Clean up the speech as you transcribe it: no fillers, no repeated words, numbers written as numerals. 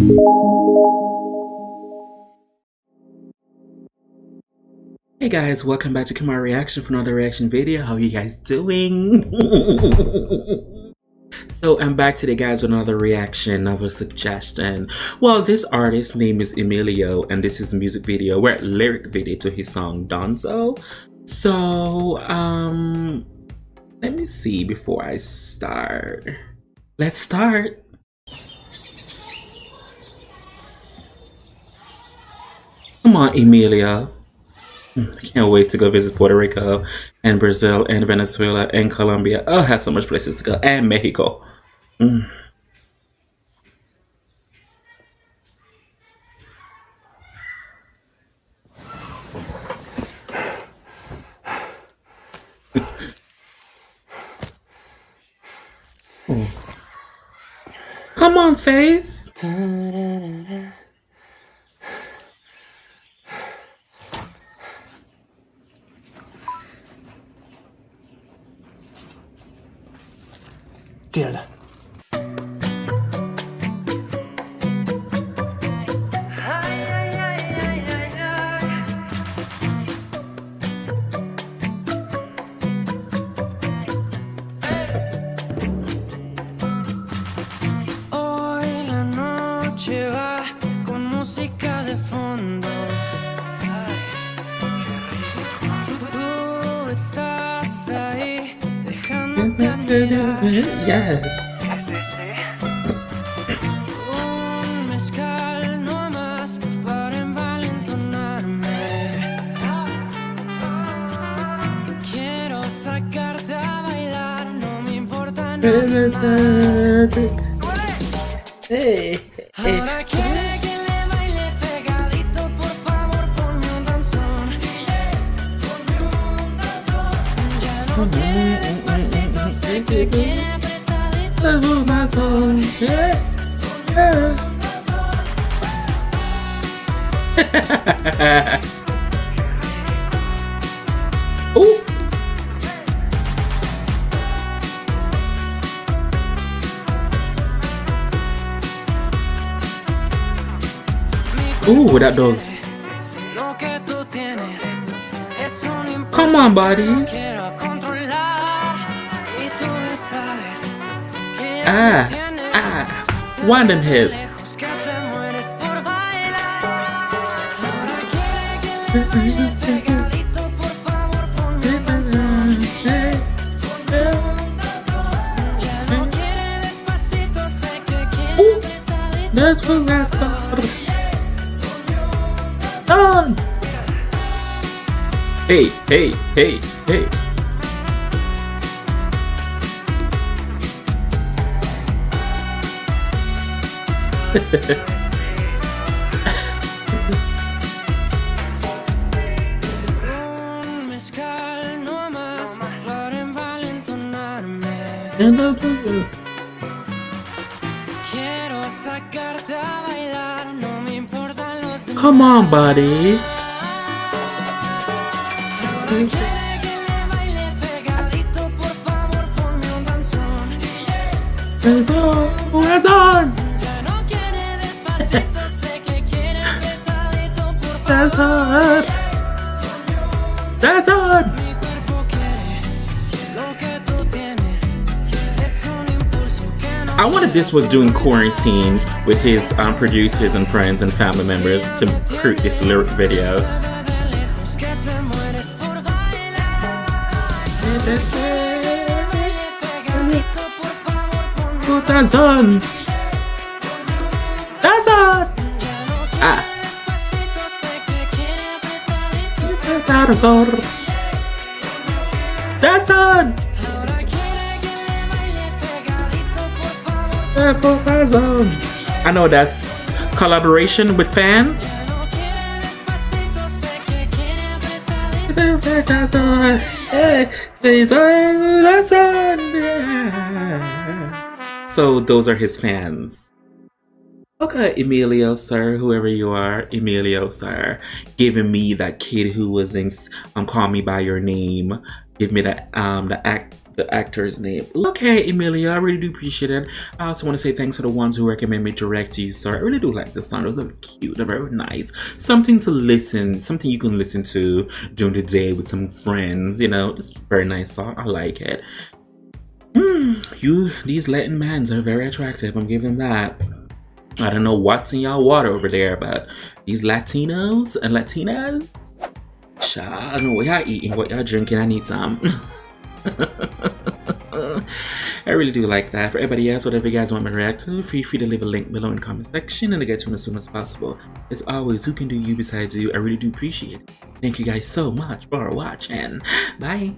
Hey guys, welcome back to Kamar Reaction for another reaction video. How are you guys doing? So I'm back today guys with another reaction of a suggestion. Well, this artist's name is Emilio and this is a music video, or lyric video to his song Donzo. So let me see before I start. Let's start. Come on, Emilio. I can't wait to go visit Puerto Rico and Brazil and Venezuela and Colombia. Oh, I have so much places to go. And Mexico. Come on, face. Tírala. Hoy la noche va con música de fondo. Tú estás ahí dejándote admirar. Yes. Un mezcal no más para envalentonarme. Quiero sacarte a bailar, no me importa nada más. Ahora quiere que le baile pegadito, por favor ponme un danzón. Ponme un danzón. Ya no quiere despacito, sé que quiere apretadito. Ponme un danzón. Ooh, that does. Lo que tú tienes es un impulso. Come on, buddy. Quiero controlar y tú me sabes que Ah, ya me tienes. ah. One them hips. Lejos que te mueres por bailar. Ahora quiere que le baile pegadito, por favor ponme un danzón. Ponme un danzón. Ya no quiere despacito, sé que quiere apretadito. That's what I saw. Son. Hey, hey, hey, hey. Un mezcal no más para envalentonarme. Quiero sacarte a bailar, no me importan los demás. Come on, buddy. Quiere que le baile pegadito, por favor ponme un danzón. That's on. Ya no quiere despacito, sé que quiere apretadito, por That's favor. on. That's on. Mi cuerpo quiere lo que tú tienes, es un impulso que no. I wanted this was doing quarantine with his producers and friends and family members to create this lyric video. Lejos que te mueres por bailar. Pegadito, por favor ponme. That's on. That's on. Ah. Despacito, sé que quiere apretadito. That's on. That's on. Ahora quiere que le baile pegadito, por favor. That's on. I know that's collaboration with fans. No quiere despacito, sé que quiere apretadito. That's on. That's on. So those are his fans. Okay, Emilio, sir, whoever you are, Emilio, sir, giving me that kid who was in Call Me by Your Name. Give me the the actor's name. Okay, Emilia, I really do appreciate it. I also want to say thanks to the ones who recommend me direct to you, sir. I really do like the song. Those are cute. They're very nice. Something to listen, something you can listen to during the day with some friends. You know, it's a very nice song. I like it. These Latin mans are very attractive. I'm giving that. I don't know what's in y'all water over there, but these Latinos and Latinas, I don't know what y'all eating, what y'all drinking. I need some. I really do like that. For everybody else, whatever you guys want me to react to, feel free to leave a link below in the comment section and to get to them as soon as possible. As always, who can do you besides you? I really do appreciate it. Thank you guys so much for watching. Bye.